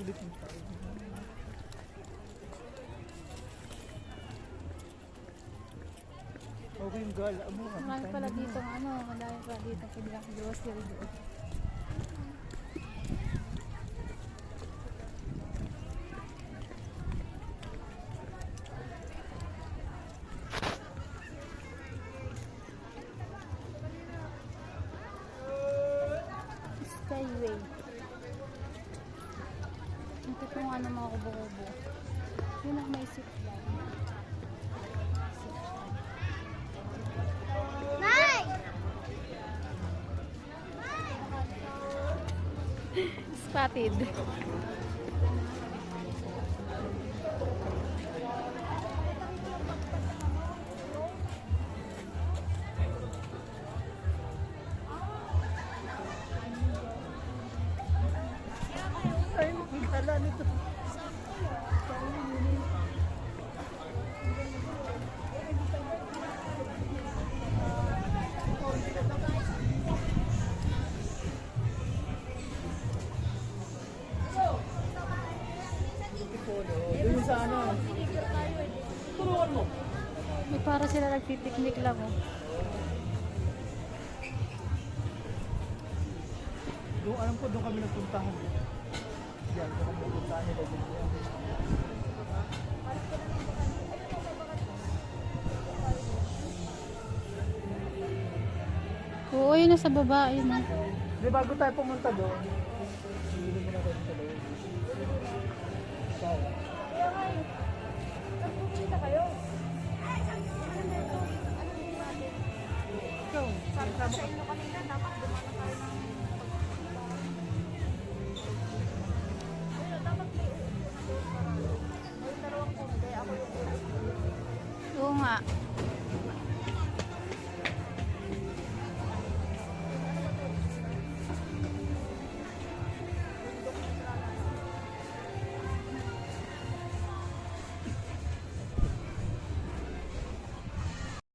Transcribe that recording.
saglit mo tayo. Okay yung gala mo. Marami pala dito, madami pala dito. Pwede lang grocery doon. Skyway. Ito po mga kubo-kubo. Yun ang may zip line. Spotted. Ay, ang gala nito. Doon sa ano? Turuan mo. May para sila nagpipiknik lang oh. Doon, alam ko, doon kami nagpuntahan. Yan, doon kami nagpuntahan nila. Oo, yun nasa baba. Yun na. Di bago tayo pumunta doon, hindi mo na tayo sa doon. Kaya nga eh. Nagpupunta kayo. Ikaw, Sabi ko sa inyo kanina, dapat dumana tayo ng ayun, dapat may uupo na doon para may dalawang punte. Ako yung uupo. Oo nga.